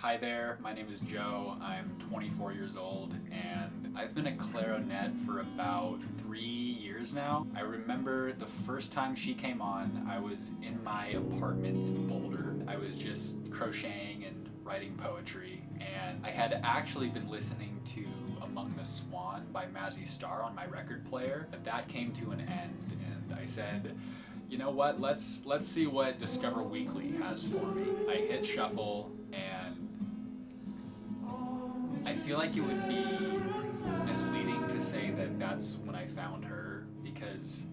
Hi there, my name is Joe. I'm 24 years old and I've been a clarinet for about 3 years now. I remember the first time she came on, I was in my apartment in Boulder. I was just crocheting and writing poetry, and I had actually been listening to Among the Swan by Mazzy Star on my record player, but that came to an end and I said, you know what, let's see what Discover Weekly has for me. I hit shuffle and I feel like it would be misleading to say that that's when I found her, because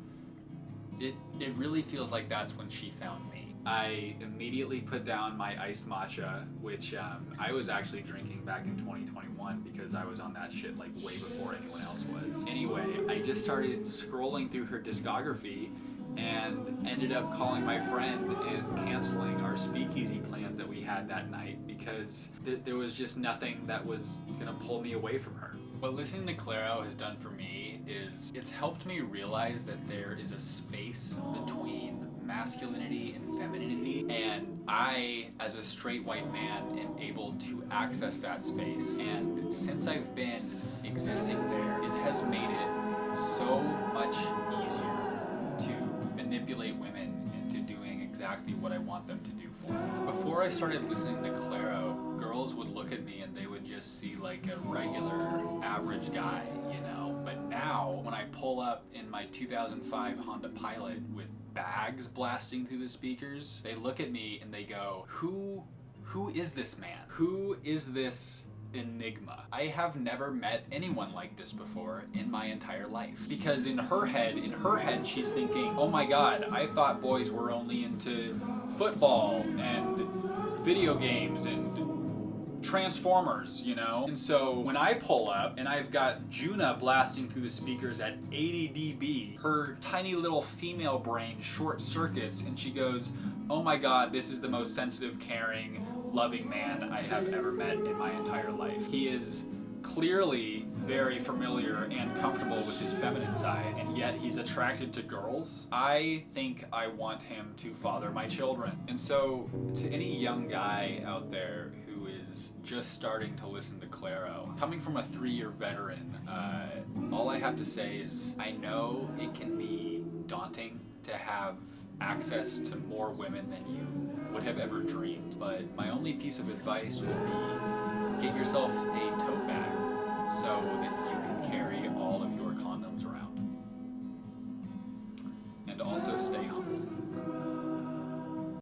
it really feels like that's when she found me. I immediately put down my iced matcha, which I was actually drinking back in 2021 because I was on that shit like way before anyone else was. Anyway, I just started scrolling through her discography and ended up calling my friend and canceling our speakeasy plans that we had that night because there was just nothing that was gonna pull me away from her. What listening to Clairo has done for me is it's helped me realize that there is a space between masculinity and femininity, and I, as a straight white man, am able to access that space. And since I've been existing there, it has made it so much easier to manipulate women into doing exactly what I want them to do for me. Before I started listening to Clairo, girls would look at me and they would just see like a regular, average guy, you know? But now, when I pull up in my 2005 Honda Pilot with bags blasting through the speakers, they look at me and they go, who is this man? Who is this enigma? I have never met anyone like this before in my entire life. Because in her head, she's thinking, oh my god, I thought boys were only into football and video games and Transformers, you know? And so when I pull up and I've got Juna blasting through the speakers at 80 dB, her tiny little female brain short circuits and she goes, oh my god, this is the most sensitive, caring, loving man I have ever met in my entire life. He is clearly very familiar and comfortable with his feminine side, and yet he's attracted to girls. I think I want him to father my children. And so to any young guy out there who is just starting to listen to Clairo, coming from a 3-year veteran, all I have to say is I know it can be daunting to have access to more women than you would have ever dreamed, but my only piece of advice would be get yourself a tote bag so that you can carry all of your